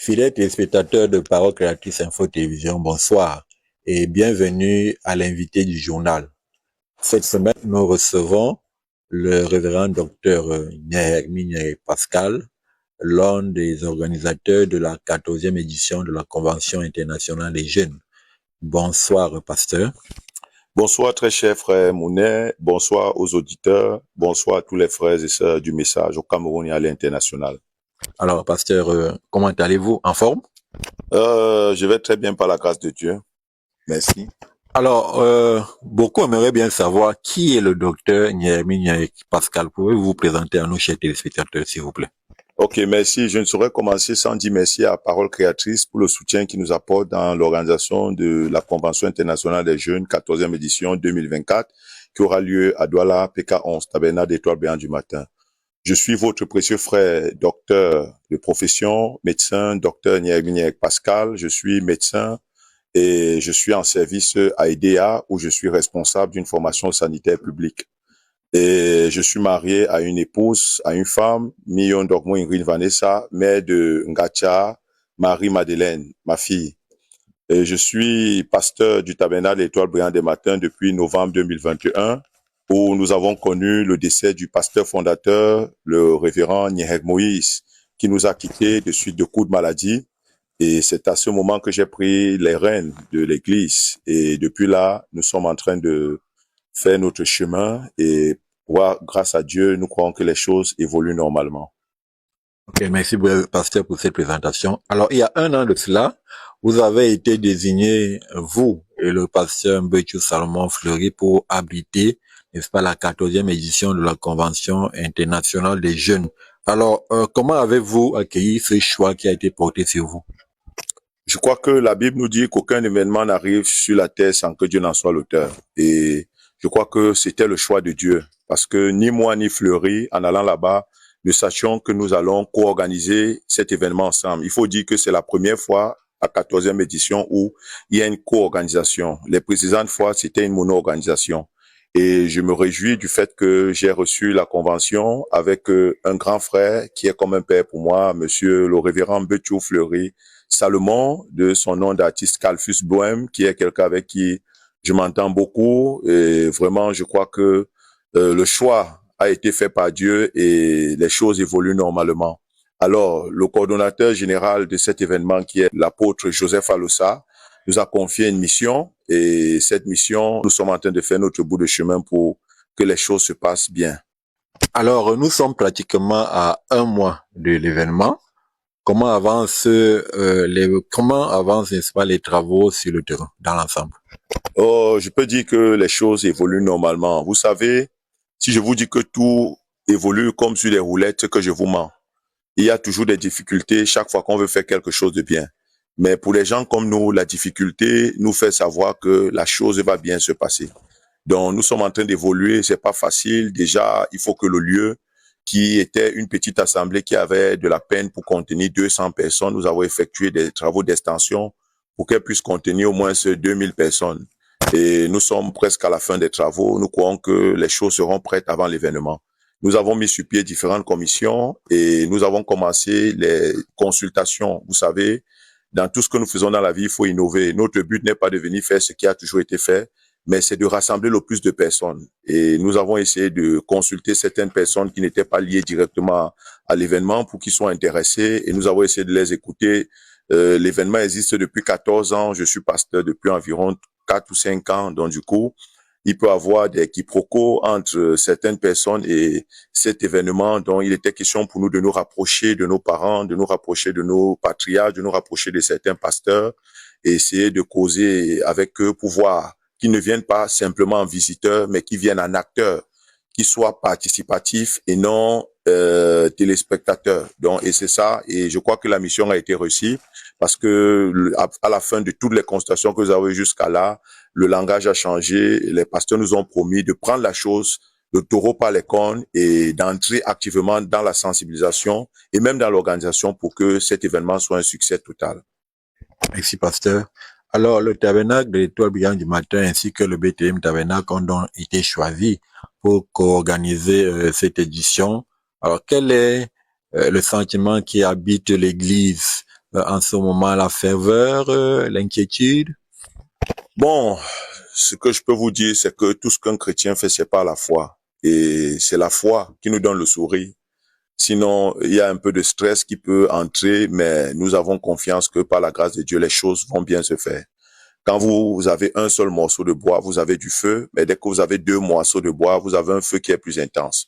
Fidèles téléspectateurs de Parole Créatrice Info Télévision, bonsoir et bienvenue à l'invité du journal. Cette semaine, nous recevons le révérend docteur Nyermi Pascal, l'un des organisateurs de la 14e édition de la Convention internationale des jeunes. Bonsoir, pasteur. Bonsoir, très cher frère Mounet. Bonsoir aux auditeurs. Bonsoir à tous les frères et sœurs du message au Cameroun et à l'international. Alors, pasteur, comment allez-vous? En forme? Je vais très bien par la grâce de Dieu. Merci. Alors, beaucoup aimeraient bien savoir qui est le docteur Nyermi Pascal. Pouvez-vous vous présenter à nos chers téléspectateurs, s'il vous plaît? Ok, merci. Je ne saurais commencer sans dire merci à Parole Créatrice pour le soutien qu'il nous apporte dans l'organisation de la Convention internationale des jeunes 14e édition 2024 qui aura lieu à Douala, PK11, Tabernacle d'Étoile Brillante du matin. Je suis votre précieux frère, docteur de profession, médecin, docteur Nyermi Pascal. Je suis médecin et je suis en service à EDA où je suis responsable d'une formation sanitaire publique. Et je suis marié à une épouse, à une femme, Mion Dogmo Ingrid Vanessa, mère de Ngacha, Marie-Madeleine, ma fille. Et je suis pasteur du Tabernacle Étoile Brillante des Matins depuis novembre 2021, où nous avons connu le décès du pasteur fondateur, le révérend Nyereg Moïse, qui nous a quittés de suite de coups de maladie. Et c'est à ce moment que j'ai pris les rênes de l'Église. Et depuis là, nous sommes en train de faire notre chemin et grâce à Dieu, nous croyons que les choses évoluent normalement. Ok, merci pasteur pour cette présentation. Alors, il y a un an de cela, vous avez été désigné, vous et le pasteur Mbetchou Salomon Fleury, pour abriter, n'est-ce pas, la 14e édition de la Convention internationale des jeunes. Alors, comment avez-vous accueilli ce choix qui a été porté sur vous? Je crois que la Bible nous dit qu'aucun événement n'arrive sur la terre sans que Dieu n'en soit l'auteur. Et je crois que c'était le choix de Dieu. Parce que ni moi ni Fleury, en allant là-bas, nous sachions que nous allons co-organiser cet événement ensemble. Il faut dire que c'est la première fois à 14e édition où il y a une co-organisation. Les précédentes fois, c'était une mono-organisation. Et je me réjouis du fait que j'ai reçu la convention avec un grand frère qui est comme un père pour moi, monsieur le révérend Mbetchou Fleury Salomon, de son nom d'artiste Calfus Bohème, qui est quelqu'un avec qui je m'entends beaucoup. Et vraiment, je crois que le choix a été fait par Dieu et les choses évoluent normalement. Alors, le coordonnateur général de cet événement, qui est l'apôtre Joseph Alossa, nous a confié une mission et cette mission, nous sommes en train de faire notre bout de chemin pour que les choses se passent bien. Alors, nous sommes pratiquement à un mois de l'événement. Comment avancent, n'est-ce pas, les travaux sur le terrain, dans l'ensemble? Oh, je peux dire que les choses évoluent normalement. Vous savez, si je vous dis que tout évolue comme sur les roulettes, que je vous mens. Il y a toujours des difficultés chaque fois qu'on veut faire quelque chose de bien. Mais pour les gens comme nous, la difficulté nous fait savoir que la chose va bien se passer. Donc, nous sommes en train d'évoluer, c'est pas facile. Déjà, il faut que le lieu, qui était une petite assemblée qui avait de la peine pour contenir 200 personnes, nous avons effectué des travaux d'extension pour qu'elle puisse contenir au moins 2000 personnes. Et nous sommes presque à la fin des travaux. Nous croyons que les choses seront prêtes avant l'événement. Nous avons mis sur pied différentes commissions et nous avons commencé les consultations. Vous savez, dans tout ce que nous faisons dans la vie, il faut innover. Notre but n'est pas de venir faire ce qui a toujours été fait, mais c'est de rassembler le plus de personnes. Et nous avons essayé de consulter certaines personnes qui n'étaient pas liées directement à l'événement pour qu'ils soient intéressés et nous avons essayé de les écouter. L'événement existe depuis 14 ans. Je suis pasteur depuis environ 4 ou 5 ans. Donc du coup, il peut y avoir des quiproquos entre certaines personnes et cet événement dont il était question pour nous de nous rapprocher de nos parents, de nous rapprocher de nos patriarches, de nous rapprocher de certains pasteurs et essayer de causer avec eux pour voir qu'ils ne viennent pas simplement en visiteurs, mais qu'ils viennent en acteurs, qu'ils soient participatifs et non téléspectateurs. Donc, et c'est ça, et je crois que la mission a été réussie parce que à la fin de toutes les consultations que vous avez jusqu'à là, le langage a changé. Les pasteurs nous ont promis de prendre la chose, le taureau par les cornes et d'entrer activement dans la sensibilisation et même dans l'organisation pour que cet événement soit un succès total. Merci, pasteur. Alors, le tabernacle de l'Étoile Brillante du matin ainsi que le BTM Tabernacle ont donc été choisis pour co-organiser cette édition. Alors, quel est le sentiment qui habite l'Église en ce moment la ferveur, l'inquiétude? Bon, ce que je peux vous dire, c'est que tout ce qu'un chrétien fait, c'est par la foi. Et c'est la foi qui nous donne le sourire. Sinon, il y a un peu de stress qui peut entrer, mais nous avons confiance que par la grâce de Dieu, les choses vont bien se faire. Quand vous avez un seul morceau de bois, vous avez du feu, mais dès que vous avez deux morceaux de bois, vous avez un feu qui est plus intense.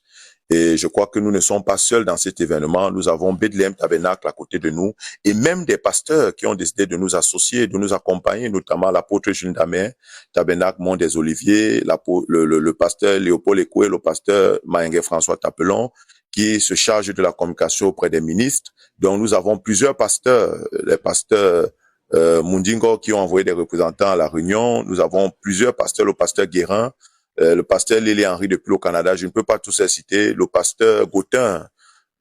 Et je crois que nous ne sommes pas seuls dans cet événement. Nous avons Bethlehem Tabernacle à côté de nous et même des pasteurs qui ont décidé de nous associer, de nous accompagner, notamment l'apôtre Jules Damer, Tabernacle Mont des Oliviers, le pasteur Léopold Ekoué, le pasteur Maïngue François Tapelon, qui se charge de la communication auprès des ministres. Donc nous avons plusieurs pasteurs, les pasteurs Mundingo qui ont envoyé des représentants à la réunion. Nous avons plusieurs pasteurs, le pasteur Guérin, le pasteur Lélé Henry depuis le Canada, je ne peux pas tous les citer, le pasteur Gautin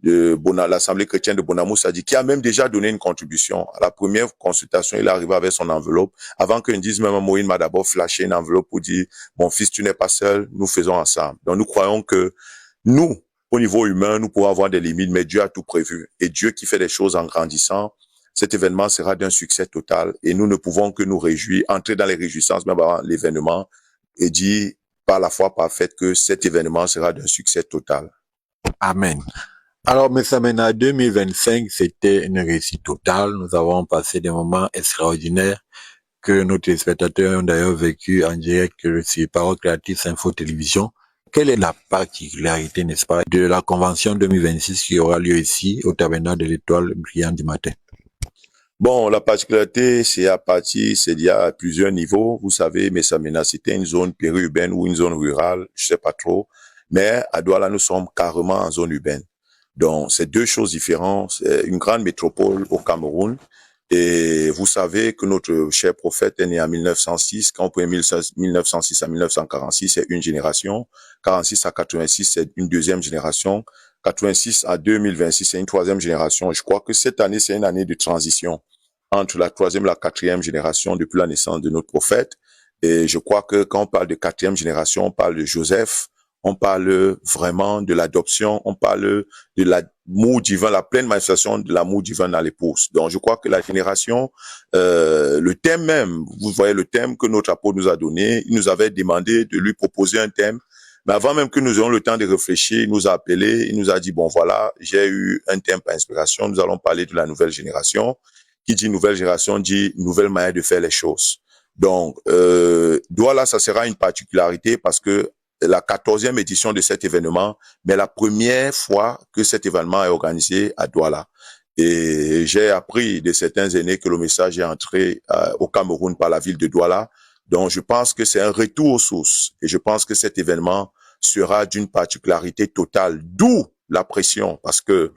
de l'Assemblée chrétienne de Bonamou-Sadi, qui a même déjà donné une contribution. À la première consultation, il est arrivé avec son enveloppe. Avant qu'on dise même, Moïse m'a d'abord flashé une enveloppe pour dire, mon fils, tu n'es pas seul, nous faisons ensemble. Donc nous croyons que nous, au niveau humain, nous pouvons avoir des limites, mais Dieu a tout prévu. Et Dieu qui fait des choses en grandissant, cet événement sera d'un succès total. Et nous ne pouvons que nous réjouir, entrer dans les réjouissances même avant l'événement et dire par la foi parfaite que cet événement sera d'un succès total. Amen. Alors, M. Samena, 2025, c'était une réussite totale. Nous avons passé des moments extraordinaires que nos téléspectateurs ont d'ailleurs vécu en direct sur Parole Créatrice Info Télévision. Quelle est la particularité, n'est-ce pas, de la convention 2026 qui aura lieu ici, au Tabernacle de l'Étoile brillante du matin? Bon, la particularité, c'est il y a plusieurs niveaux. Vous savez, Messamena, c'était une zone périurbaine ou une zone rurale, je sais pas trop. Mais à Douala, nous sommes carrément en zone urbaine. Donc, c'est deux choses différentes. C'est une grande métropole au Cameroun. Et vous savez que notre cher prophète est né en 1906. Quand on prend 1906 à 1946, c'est une génération. 46 à 86, c'est une deuxième génération. 86 à 2026, c'est une troisième génération. Je crois que cette année, c'est une année de transition entre la troisième et la quatrième génération depuis la naissance de notre prophète. Et je crois que quand on parle de quatrième génération, on parle de Joseph, on parle vraiment de l'adoption, on parle de l'amour divin, la pleine manifestation de l'amour divin dans l'épouse. Donc je crois que la génération, le thème même, vous voyez le thème que notre apôtre nous a donné, il nous avait demandé de lui proposer un thème. Mais avant même que nous ayons le temps de réfléchir, il nous a appelé, il nous a dit, bon voilà, j'ai eu un thème par inspiration, nous allons parler de la nouvelle génération. Qui dit nouvelle génération dit nouvelle manière de faire les choses. Donc, Douala, ça sera une particularité parce que la 14e édition de cet événement, mais la première fois que cet événement est organisé à Douala. Et j'ai appris de certains aînés que le message est entré au Cameroun par la ville de Douala. Donc, je pense que c'est un retour aux sources. Et je pense que cet événement sera d'une particularité totale, d'où la pression, parce que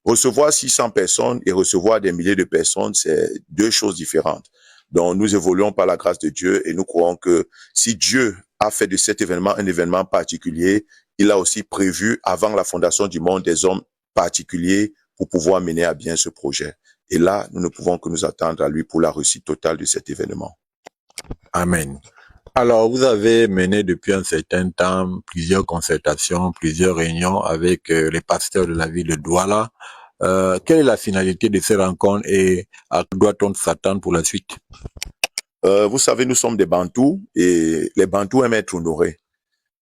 recevoir 600 personnes et recevoir des milliers de personnes, c'est deux choses différentes. Donc, nous évoluons par la grâce de Dieu et nous croyons que si Dieu a fait de cet événement un événement particulier, il a aussi prévu avant la fondation du monde des hommes particuliers pour pouvoir mener à bien ce projet. Et là, nous ne pouvons que nous attendre à lui pour la réussite totale de cet événement. Amen. Alors, vous avez mené depuis un certain temps plusieurs concertations, plusieurs réunions avec les pasteurs de la ville de Douala. Quelle est la finalité de ces rencontres et à quoi doit-on s'attendre pour la suite? Vous savez, nous sommes des Bantous et les Bantous aiment être honorés.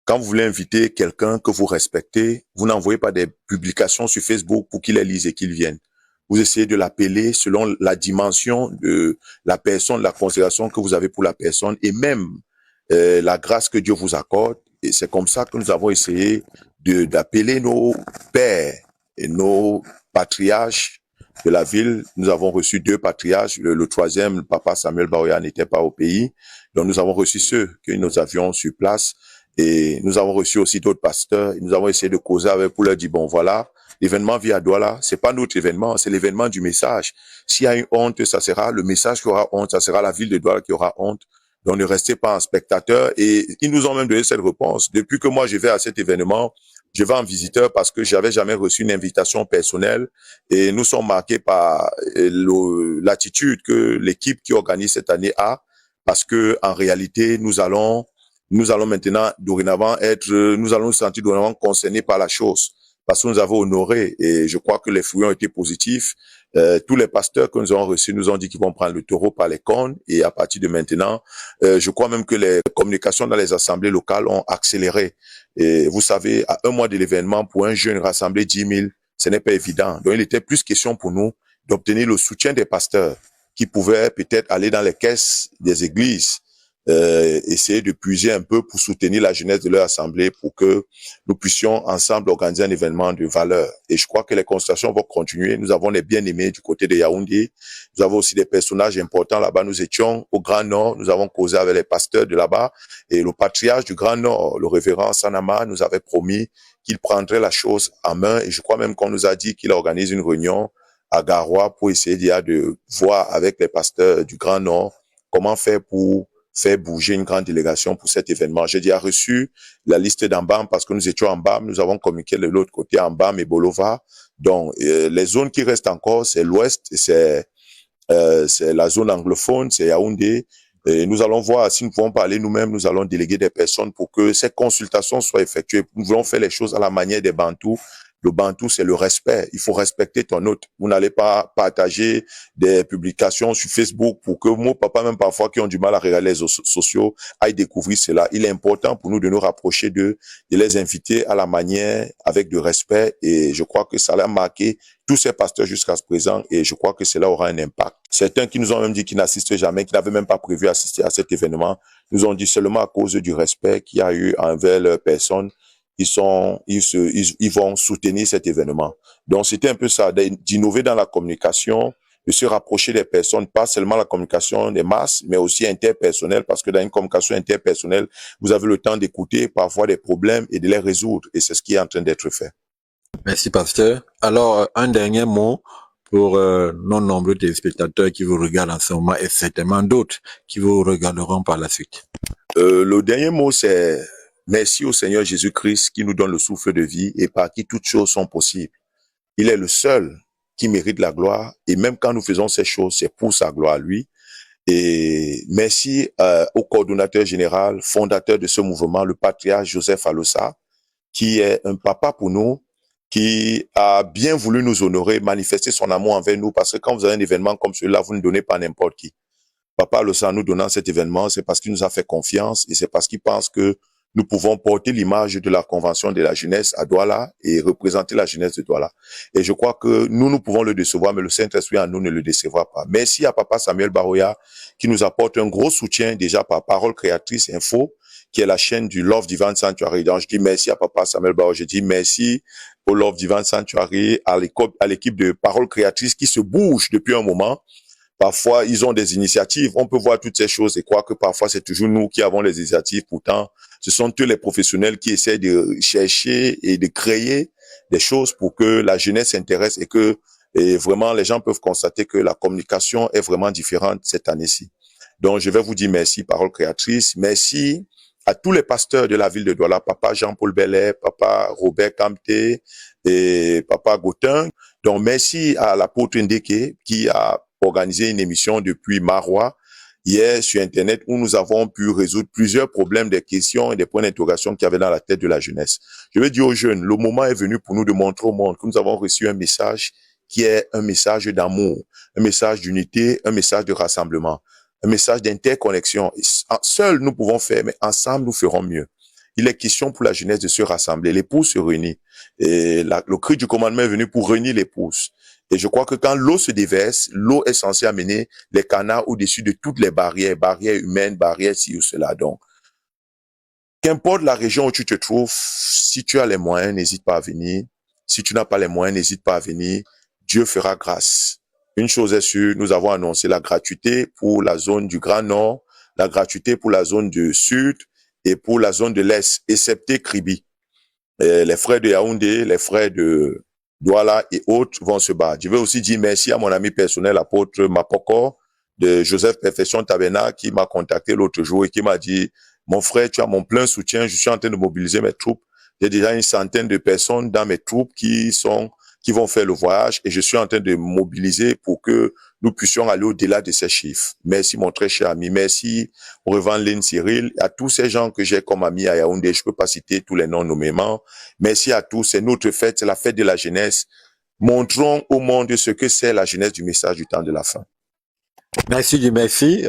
Quand vous voulez inviter quelqu'un que vous respectez, vous n'envoyez pas des publications sur Facebook pour qu'il les lise et qu'il vienne. Vous essayez de l'appeler selon la dimension de la personne, la considération que vous avez pour la personne et même la grâce que Dieu vous accorde. Et c'est comme ça que nous avons essayé d'appeler nos pères et nos patriarches de la ville. Nous avons reçu 2 patriarches. Le troisième, le papa Samuel Baoya, n'était pas au pays. Donc nous avons reçu ceux que nous avions sur place. Et nous avons reçu aussi d'autres pasteurs. Et nous avons essayé de causer avec pour leur dire, bon voilà, l'événement Via Douala, c'est pas notre événement, c'est l'événement du message. S'il y a une honte, ça sera le message qui aura honte, ça sera la ville de Douala qui aura honte. Donc ne restez pas en spectateur. Et ils nous ont même donné cette réponse. Depuis que moi je vais à cet événement, je vais en visiteur parce que j'avais jamais reçu une invitation personnelle. Et nous sommes marqués par l'attitude que l'équipe qui organise cette année a, parce que en réalité, nous allons maintenant, dorénavant, nous allons nous sentir dorénavant concernés par la chose. parce que nous avons honoré et je crois que les fruits ont été positifs. Tous les pasteurs que nous avons reçus nous ont dit qu'ils vont prendre le taureau par les cornes et à partir de maintenant, je crois même que les communications dans les assemblées locales ont accéléré. Et vous savez, à un mois de l'événement, pour un jeune rassembler 10 000, ce n'est pas évident. Donc il était plus question pour nous d'obtenir le soutien des pasteurs qui pouvaient peut-être aller dans les caisses des églises, essayer de puiser un peu pour soutenir la jeunesse de leur assemblée pour que nous puissions ensemble organiser un événement de valeur. Et je crois que les consultations vont continuer. Nous avons les bien-aimés du côté de Yaoundé. Nous avons aussi des personnages importants là-bas. Nous étions au Grand Nord. Nous avons causé avec les pasteurs de là-bas. Et le patriarche du Grand Nord, le révérend Sanama, nous avait promis qu'il prendrait la chose en main. Et je crois même qu'on nous a dit qu'il organise une réunion à Garoua pour essayer de voir avec les pasteurs du Grand Nord comment faire pour faire bouger une grande délégation pour cet événement. J'ai déjà reçu la liste d'Ambam parce que nous étions en Mbam, nous avons communiqué de l'autre côté Mbam et Bolova. Donc, les zones qui restent encore, c'est l'Ouest, c'est la zone anglophone, c'est Yaoundé. Et nous allons voir, si nous pouvons parler nous-mêmes, nous allons déléguer des personnes pour que ces consultations soient effectuées. Nous voulons faire les choses à la manière des Bantous. Le Bantou, c'est le respect. Il faut respecter ton hôte. Vous n'allez pas partager des publications sur Facebook pour que moi, papa, même parfois, qui ont du mal à regarder les réseaux sociaux, aillent découvrir cela. Il est important pour nous de nous rapprocher d'eux, de les inviter à la manière avec de respect. Et je crois que ça a marqué tous ces pasteurs jusqu'à ce présent et je crois que cela aura un impact. Certains qui nous ont même dit qu'ils n'assistent jamais, qui n'avaient même pas prévu assister à cet événement, nous ont dit seulement à cause du respect qu'il y a eu envers leurs personnes, ils vont soutenir cet événement. Donc c'était un peu ça, d'innover dans la communication, de se rapprocher des personnes, pas seulement la communication des masses, mais aussi interpersonnelle, parce que dans une communication interpersonnelle, vous avez le temps d'écouter parfois des problèmes et de les résoudre, et c'est ce qui est en train d'être fait. Merci, pasteur. Alors, un dernier mot pour nos nombreux téléspectateurs qui vous regardent en ce moment et certainement d'autres qui vous regarderont par la suite. Le dernier mot, c'est merci au Seigneur Jésus-Christ qui nous donne le souffle de vie et par qui toutes choses sont possibles. Il est le seul qui mérite la gloire et même quand nous faisons ces choses, c'est pour sa gloire à lui. Et merci au coordonnateur général, fondateur de ce mouvement, le patriarche Joseph Alossa, qui est un papa pour nous, qui a bien voulu nous honorer, manifester son amour envers nous, parce que quand vous avez un événement comme celui-là, vous ne donnez pas à n'importe qui. Papa Alossa, nous donnant cet événement, c'est parce qu'il nous a fait confiance et c'est parce qu'il pense que nous pouvons porter l'image de la convention de la jeunesse à Douala et représenter la jeunesse de Douala. Et je crois que nous pouvons le décevoir, mais le Saint-Esprit en nous ne le décevra pas. Merci à Papa Samuel Baroya qui nous apporte un gros soutien déjà par Parole Créatrice Info, qui est la chaîne du Love Divine Sanctuary. Donc je dis merci à Papa Samuel Baroya, je dis merci au Love Divine Sanctuary, à l'équipe de Parole Créatrice qui se bouge depuis un moment. Parfois, ils ont des initiatives. On peut voir toutes ces choses et croire que parfois, c'est toujours nous qui avons les initiatives. Pourtant, ce sont eux les professionnels qui essaient de chercher et de créer des choses pour que la jeunesse s'intéresse et vraiment, les gens peuvent constater que la communication est vraiment différente cette année-ci. Donc, je vais vous dire merci, Parole Créatrice. Merci à tous les pasteurs de la ville de Douala, Papa Jean-Paul Bellet, Papa Robert Kamté et Papa Gautin. Donc, merci à l'apôtre Ndeke qui a organisé une émission depuis Marois hier sur Internet où nous avons pu résoudre plusieurs problèmes, des questions et des points d'interrogation qu'il y avait dans la tête de la jeunesse. Je veux dire aux jeunes, le moment est venu pour nous de montrer au monde que nous avons reçu un message qui est un message d'amour, un message d'unité, un message de rassemblement, un message d'interconnexion. Seuls nous pouvons faire, mais ensemble nous ferons mieux. Il est question pour la jeunesse de se rassembler, l'épouse se réunit. Et le cri du commandement est venu pour réunir l'épouse. Et je crois que quand l'eau se déverse, l'eau est censée amener les canards au-dessus de toutes les barrières, barrières humaines, barrières ci ou cela. Donc, qu'importe la région où tu te trouves, si tu as les moyens, n'hésite pas à venir. Si tu n'as pas les moyens, n'hésite pas à venir. Dieu fera grâce. Une chose est sûre, nous avons annoncé la gratuité pour la zone du Grand Nord, la gratuité pour la zone du Sud et pour la zone de l'Est, excepté Kribi. Les frères de Yaoundé, les frères de Douala et autres vont se battre. Je veux aussi dire merci à mon ami personnel, l'apôtre Mapoko, de Joseph Perfection Tabena, qui m'a contacté l'autre jour et qui m'a dit, mon frère, tu as mon plein soutien, je suis en train de mobiliser mes troupes. J'ai déjà une centaine de personnes dans mes troupes qui qui vont faire le voyage et je suis en train de mobiliser pour que nous puissions aller au-delà de ces chiffres. Merci mon très cher ami, merci Reverend Lynn Cyril, à tous ces gens que j'ai comme amis à Yaoundé, je peux pas citer tous les noms nommément. Merci à tous, c'est notre fête, c'est la fête de la jeunesse. Montrons au monde ce que c'est la jeunesse du message du temps de la fin. Merci du merci,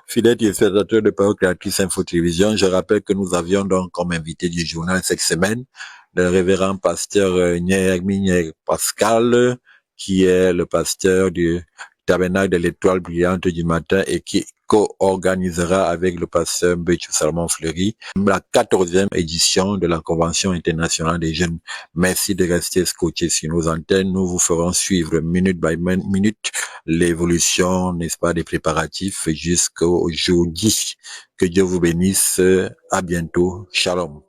fidèle téléspectateur de Parole Créatrice Info Télévision. Je rappelle que nous avions donc comme invité du journal cette semaine le révérend pasteur Nyermi Pascal, qui est le pasteur du Tabernacle de l'Étoile Brillante du Matin et qui co-organisera avec le pasteur Béchou Salomon Fleury la 14e édition de la Convention internationale des jeunes. Merci de rester scotché sur nos antennes. Nous vous ferons suivre minute by minute l'évolution, n'est-ce pas, des préparatifs jusqu'au jour 10. Que Dieu vous bénisse. À bientôt. Shalom.